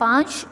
5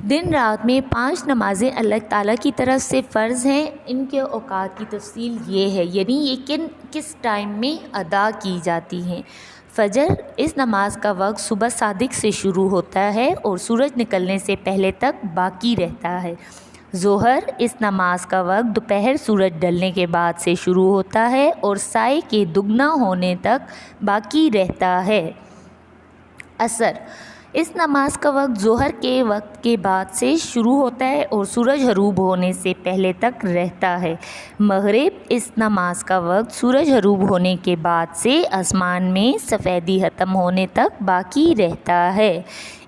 دن رات میں 5 نمازیں اللہ تعالیٰ کی طرف سے فرض ہیں۔ ان کے اوقات کی تفصیل یہ ہے، یعنی یہ کس ٹائم میں ادا کی جاتی ہیں۔ فجر، اس نماز کا وقت صبح صادق سے شروع ہوتا ہے اور سورج نکلنے سے پہلے تک باقی رہتا ہے۔ ظہر، اس نماز کا وقت دوپہر سورج ڈلنے کے بعد سے شروع ہوتا ہے اور سائے کے دگنا ہونے تک باقی رہتا ہے۔ عصر، اس نماز کا وقت ظہر کے وقت کے بعد سے شروع ہوتا ہے اور سورج غروب ہونے سے پہلے تک رہتا ہے۔ مغرب، اس نماز کا وقت سورج غروب ہونے کے بعد سے آسمان میں سفیدی ختم ہونے تک باقی رہتا ہے۔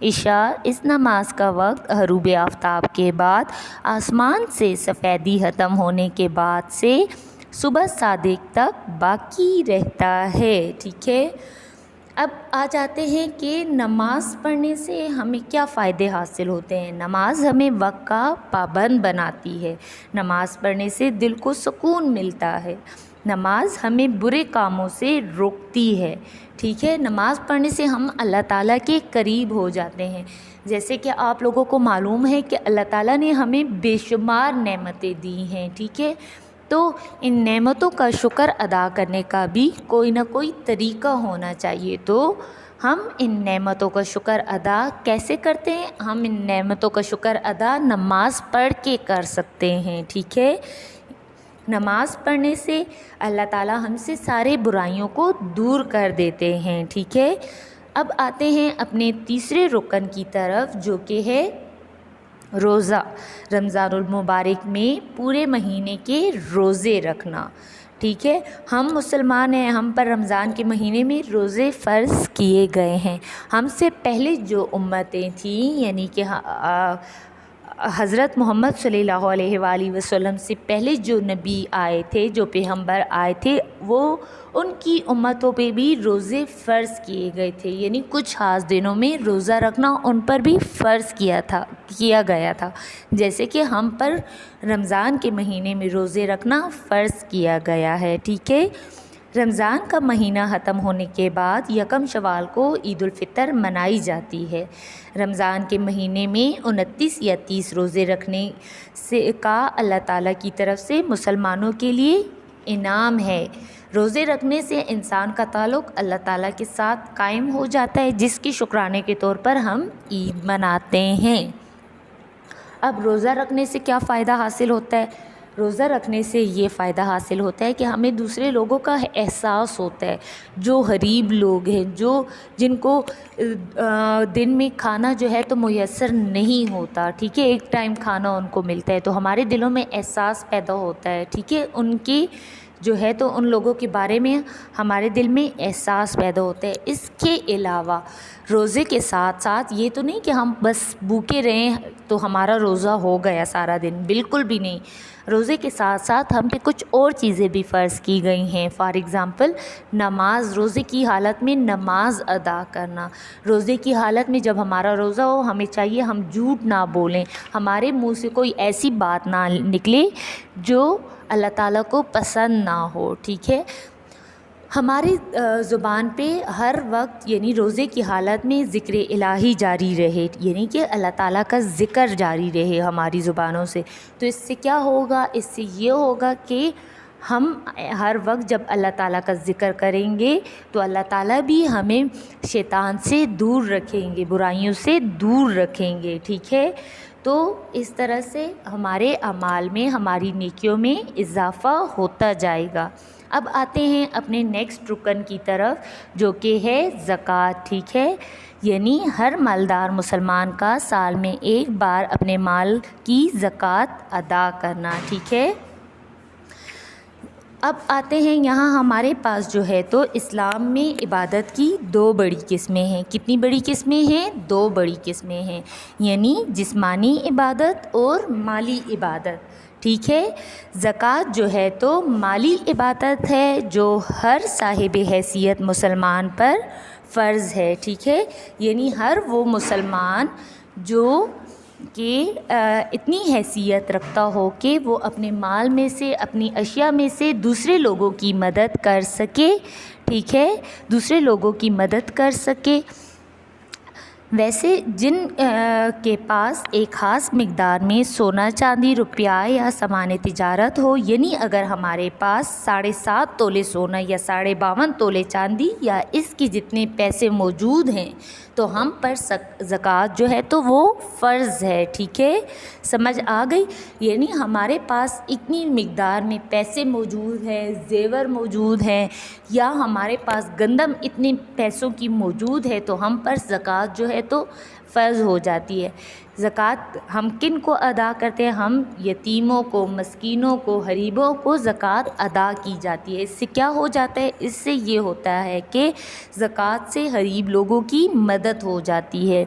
عشاء، اس نماز کا وقت غروب آفتاب کے بعد آسمان سے سفیدی ختم ہونے کے بعد سے صبح صادق تک باقی رہتا ہے۔ ٹھیک ہے، اب آ جاتے ہیں کہ نماز پڑھنے سے ہمیں کیا فائدے حاصل ہوتے ہیں۔ نماز ہمیں وقت کا پابند بناتی ہے۔ نماز پڑھنے سے دل کو سکون ملتا ہے۔ نماز ہمیں برے کاموں سے روکتی ہے۔ ٹھیک ہے، نماز پڑھنے سے ہم اللہ تعالیٰ کے قریب ہو جاتے ہیں۔ جیسے کہ آپ لوگوں کو معلوم ہے کہ اللہ تعالیٰ نے ہمیں بے شمار نعمتیں دی ہیں۔ ٹھیک ہے، تو ان نعمتوں کا شکر ادا کرنے کا بھی کوئی نہ کوئی طریقہ ہونا چاہیے۔ تو ہم ان نعمتوں کا شکر ادا کیسے کرتے ہیں؟ ہم ان نعمتوں کا شکر ادا نماز پڑھ کے کر سکتے ہیں۔ ٹھیک ہے، نماز پڑھنے سے اللہ تعالیٰ ہم سے سارے برائیوں کو دور کر دیتے ہیں۔ ٹھیک ہے، اب آتے ہیں اپنے تیسرے رکن کی طرف، جو کہ ہے روزہ۔ رمضان المبارک میں پورے مہینے کے روزے رکھنا۔ ٹھیک ہے، ہم مسلمان ہیں، ہم پر رمضان کے مہینے میں روزے فرض کیے گئے ہیں۔ ہم سے پہلے جو امتیں تھیں، یعنی کہ حضرت محمد صلی اللہ علیہ وآلہ وسلم سے پہلے جو نبی آئے تھے، جو پیغمبر آئے تھے، وہ ان کی امتوں پہ بھی روزے فرض کیے گئے تھے، یعنی کچھ خاص دنوں میں روزہ رکھنا ان پر بھی فرض کیا گیا تھا، جیسے کہ ہم پر رمضان کے مہینے میں روزے رکھنا فرض کیا گیا ہے۔ ٹھیک ہے، رمضان کا مہینہ ختم ہونے کے بعد یکم شوال کو عید الفطر منائی جاتی ہے۔ رمضان کے مہینے میں 29 یا 30 روزے رکھنے کا اللہ تعالیٰ کی طرف سے مسلمانوں کے لیے انعام ہے۔ روزے رکھنے سے انسان کا تعلق اللہ تعالیٰ کے ساتھ قائم ہو جاتا ہے، جس کے شکرانے کے طور پر ہم عید مناتے ہیں۔ اب روزہ رکھنے سے کیا فائدہ حاصل ہوتا ہے؟ روزہ رکھنے سے یہ فائدہ حاصل ہوتا ہے کہ ہمیں دوسرے لوگوں کا احساس ہوتا ہے، جو غریب لوگ ہیں، جن کو دن میں کھانا جو ہے تو میسر نہیں ہوتا۔ ٹھیک ہے، ایک ٹائم کھانا ان کو ملتا ہے، تو ہمارے دلوں میں احساس پیدا ہوتا ہے۔ ٹھیک ہے، ان کی جو ہے تو ان لوگوں کے بارے میں ہمارے دل میں احساس پیدا ہوتا ہے۔ اس کے علاوہ روزے کے ساتھ ساتھ یہ تو نہیں کہ ہم بس بھوکے رہیں تو ہمارا روزہ ہو گیا سارا دن، بالکل بھی نہیں۔ روزے کے ساتھ ساتھ ہم پہ کچھ اور چیزیں بھی فرض کی گئی ہیں۔ فار ایگزامپل نماز، روزے کی حالت میں نماز ادا کرنا۔ روزے کی حالت میں جب ہمارا روزہ ہو، ہمیں چاہیے ہم جھوٹ نہ بولیں، ہمارے منہ سے کوئی ایسی بات نہ نکلے جو اللہ تعالیٰ کو پسند نہ ہو۔ ٹھیک ہے، ہماری زبان پہ ہر وقت یعنی روزے کی حالت میں ذکر الہی جاری رہے، یعنی کہ اللہ تعالیٰ کا ذکر جاری رہے ہماری زبانوں سے۔ تو اس سے کیا ہوگا؟ اس سے یہ ہوگا کہ ہم ہر وقت جب اللہ تعالیٰ کا ذکر کریں گے تو اللہ تعالیٰ بھی ہمیں شیطان سے دور رکھیں گے، برائیوں سے دور رکھیں گے۔ ٹھیک ہے، تو اس طرح سے ہمارے اعمال میں، ہماری نیکیوں میں اضافہ ہوتا جائے گا۔ اب آتے ہیں اپنے نیکسٹ رکن کی طرف، جو کہ ہے زکوٰۃ۔ ٹھیک ہے، یعنی ہر مالدار مسلمان کا سال میں ایک بار اپنے مال کی زکوٰۃ ادا کرنا۔ ٹھیک ہے، اب آتے ہیں یہاں ہمارے پاس جو ہے تو اسلام میں عبادت کی 2 بڑی قسمیں ہیں۔ کتنی بڑی قسمیں ہیں؟ 2 بڑی قسمیں ہیں، یعنی جسمانی عبادت اور مالی عبادت۔ ٹھیک ہے، زکوٰۃ جو ہے تو مالی عبادت ہے جو ہر صاحب حیثیت مسلمان پر فرض ہے۔ ٹھیک ہے، یعنی ہر وہ مسلمان جو کہ اتنی حیثیت رکھتا ہو کہ وہ اپنے مال میں سے، اپنی اشیاء میں سے دوسرے لوگوں کی مدد کر سکے۔ ٹھیک ہے، دوسرے لوگوں کی مدد کر سکے۔ ویسے جن کے پاس ایک خاص مقدار میں سونا چاندی روپیہ یا سامان تجارت ہو، یعنی اگر ہمارے پاس 7.5 تولے سونا یا 52.5 تولے چاندی یا اس کے جتنے پیسے موجود ہیں تو ہم پر زکوٰۃ جو ہے تو وہ فرض ہے، ٹھیک ہے، سمجھ آ گئی؟ یعنی ہمارے پاس اتنی مقدار میں پیسے موجود ہیں، زیور موجود ہیں، یا ہمارے پاس گندم اتنے پیسوں کی موجود ہے تو ہم پر زکوٰۃ جو ہے تو فرض ہو جاتی ہے۔ زکوٰۃ ہم کن کو ادا کرتے ہیں؟ ہم یتیموں کو، مسکینوں کو، غریبوں کو زکوٰۃ ادا کی جاتی ہے۔ اس سے کیا ہو جاتا ہے؟ اس سے یہ ہوتا ہے کہ زکوٰۃ سے غریب لوگوں کی مدد ہو جاتی ہے۔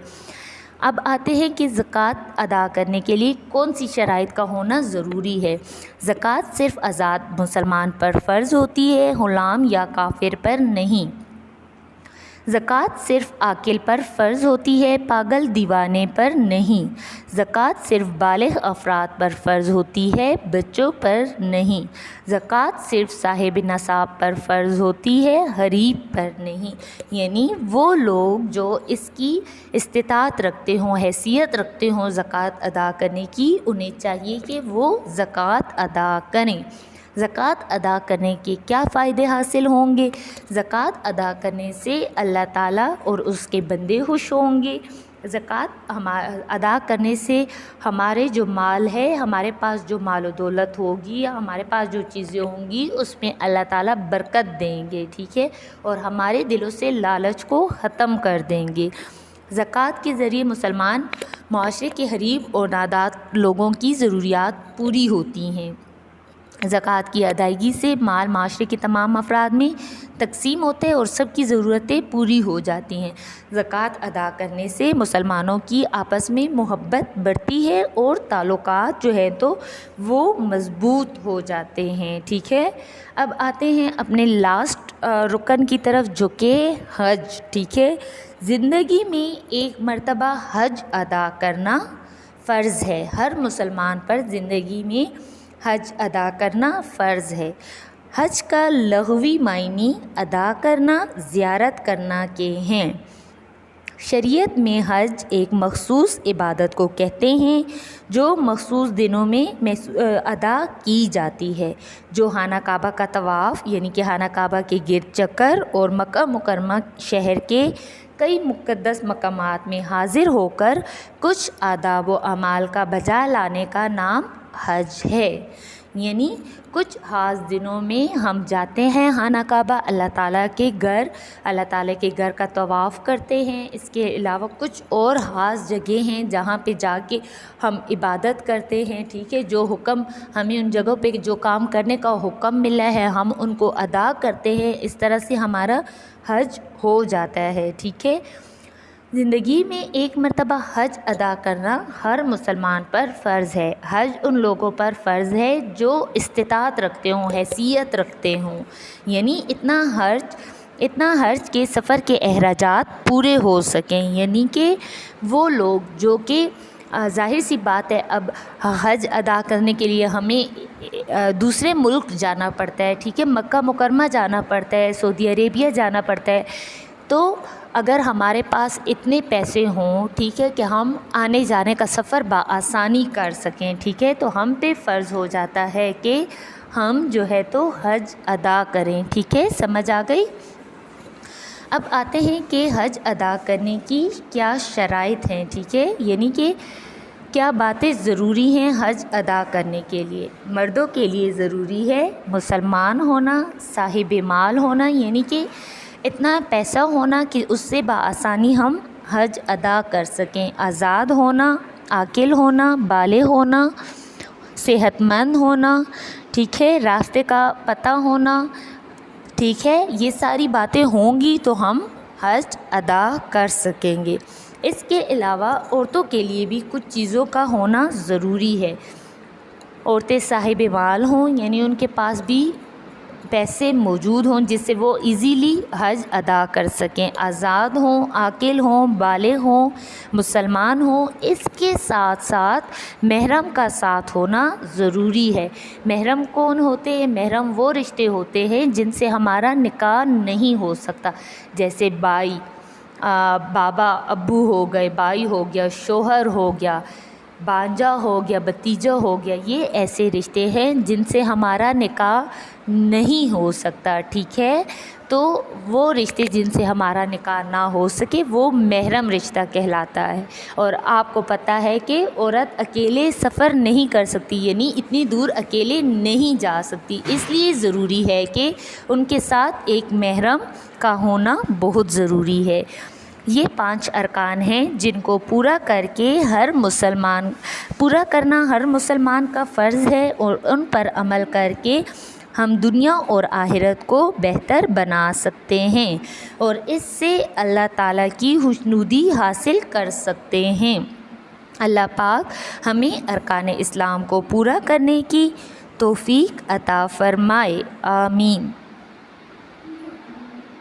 اب آتے ہیں کہ زکوٰۃ ادا کرنے کے لیے کون سی شرائط کا ہونا ضروری ہے۔ زکوٰۃ صرف آزاد مسلمان پر فرض ہوتی ہے، غلام یا کافر پر نہیں۔ زکوٰۃ صرف عاقل پر فرض ہوتی ہے، پاگل دیوانے پر نہیں۔ زکوٰۃ صرف بالغ افراد پر فرض ہوتی ہے، بچوں پر نہیں۔ زکوٰۃ صرف صاحب نصاب پر فرض ہوتی ہے، غریب پر نہیں۔ یعنی وہ لوگ جو اس کی استطاعت رکھتے ہوں، حیثیت رکھتے ہوں زکوٰۃ ادا کرنے کی، انہیں چاہیے کہ وہ زکوٰۃ ادا کریں۔ زکوٰۃ ادا کرنے کے کیا فائدے حاصل ہوں گے؟ زکوٰۃ ادا کرنے سے اللہ تعالیٰ اور اس کے بندے خوش ہوں گے۔ زکوٰۃ ادا کرنے سے ہمارے جو مال ہے، ہمارے پاس جو مال و دولت ہوگی یا ہمارے پاس جو چیزیں ہوں گی اس میں اللہ تعالیٰ برکت دیں گے، ٹھیک ہے، اور ہمارے دلوں سے لالچ کو ختم کر دیں گے۔ زکوٰۃ کے ذریعے مسلمان معاشرے کے غریب اور نادار لوگوں کی ضروریات پوری ہوتی ہیں۔ زکوٰۃ کی ادائیگی سے مال معاشرے کے تمام افراد میں تقسیم ہوتے ہیں اور سب کی ضرورتیں پوری ہو جاتی ہیں۔ زکوٰۃ ادا کرنے سے مسلمانوں کی آپس میں محبت بڑھتی ہے اور تعلقات جو ہے تو وہ مضبوط ہو جاتے ہیں، ٹھیک ہے۔ اب آتے ہیں اپنے لاسٹ رکن کی طرف جو کہ حج، ٹھیک ہے۔ زندگی میں ایک مرتبہ حج ادا کرنا فرض ہے۔ ہر مسلمان پر زندگی میں حج ادا کرنا فرض ہے۔ حج کا لغوی معنی ادا کرنا، زیارت کرنا کے ہیں۔ شریعت میں حج ایک مخصوص عبادت کو کہتے ہیں جو مخصوص دنوں میں ادا کی جاتی ہے، جو خانہ کعبہ کا طواف یعنی کہ خانہ کعبہ کے گرد چکر اور مکہ مکرمہ شہر کے کئی مقدس مقامات میں حاضر ہو کر کچھ آداب و اعمال کا بجا لانے کا نام حج ہے۔ یعنی کچھ خاص دنوں میں ہم جاتے ہیں خانہ کعبہ، اللہ تعالیٰ کے گھر کا طواف کرتے ہیں۔ اس کے علاوہ کچھ اور خاص جگہ ہیں جہاں پہ جا کے ہم عبادت کرتے ہیں، ٹھیک ہے، جو حکم ہمیں ان جگہوں پہ جو کام کرنے کا حکم ملا ہے ہم ان کو ادا کرتے ہیں۔ اس طرح سے ہمارا حج ہو جاتا ہے، ٹھیک ہے۔ زندگی میں ایک مرتبہ حج ادا کرنا ہر مسلمان پر فرض ہے۔ حج ان لوگوں پر فرض ہے جو استطاعت رکھتے ہوں، حیثیت رکھتے ہوں، یعنی اتنا حج کے سفر کے اخراجات پورے ہو سکیں، یعنی کہ وہ لوگ جو کہ ظاہر سی بات ہے اب حج ادا کرنے کے لیے ہمیں دوسرے ملک جانا پڑتا ہے، ٹھیک ہے، مکہ مکرمہ جانا پڑتا ہے، سعودی عربیہ جانا پڑتا ہے، تو اگر ہمارے پاس اتنے پیسے ہوں، ٹھیک ہے، کہ ہم آنے جانے کا سفر بآسانی کر سکیں، ٹھیک ہے، تو ہم پہ فرض ہو جاتا ہے کہ ہم جو ہے تو حج ادا کریں، ٹھیک ہے، سمجھ آ گئی؟ اب آتے ہیں کہ حج ادا کرنے کی کیا شرائط ہیں، ٹھیک ہے، یعنی کہ کیا باتیں ضروری ہیں حج ادا کرنے کے لیے۔ مردوں کے لیے ضروری ہے مسلمان ہونا، صاحب مال ہونا، یعنی کہ اتنا پیسہ ہونا کہ اس سے بآسانی ہم حج ادا کر سکیں، آزاد ہونا، عاقل ہونا، بالغ ہونا، صحت مند ہونا، ٹھیک ہے، راستے کا پتہ ہونا، ٹھیک ہے، یہ ساری باتیں ہوں گی تو ہم حج ادا کر سکیں گے۔ اس کے علاوہ عورتوں کے لیے بھی کچھ چیزوں کا ہونا ضروری ہے۔ عورتیں صاحب مال ہوں، یعنی ان کے پاس بھی پیسے موجود ہوں جس سے وہ ایزیلی حج ادا کر سکیں، آزاد ہوں، عاقل ہوں، بالغ ہوں، مسلمان ہوں۔ اس کے ساتھ ساتھ محرم کا ساتھ ہونا ضروری ہے۔ محرم کون ہوتے ہیں؟ محرم وہ رشتے ہوتے ہیں جن سے ہمارا نکاح نہیں ہو سکتا، جیسے بھائی، بابا ابو ہو گئے، بھائی ہو گیا، شوہر ہو گیا، بانجا ہو گیا، بھتیجا ہو گیا، یہ ایسے رشتے ہیں جن سے ہمارا نکاح نہیں ہو سکتا، ٹھیک ہے؟ تو وہ رشتے جن سے ہمارا نکاح نہ ہو سکے وہ محرم رشتہ کہلاتا ہے۔ اور آپ کو پتہ ہے کہ عورت اکیلے سفر نہیں کر سکتی، یعنی اتنی دور اکیلے نہیں جا سکتی، اس لیے ضروری ہے کہ ان کے ساتھ ایک محرم کا ہونا بہت ضروری ہے۔ یہ 5 ارکان ہیں جن کو پورا کرنا ہر مسلمان کا فرض ہے، اور ان پر عمل کر کے ہم دنیا اور آخرت کو بہتر بنا سکتے ہیں، اور اس سے اللہ تعالیٰ کی خوشنودی حاصل کر سکتے ہیں۔ اللہ پاک ہمیں ارکان اسلام کو پورا کرنے کی توفیق عطا فرمائے، آمین۔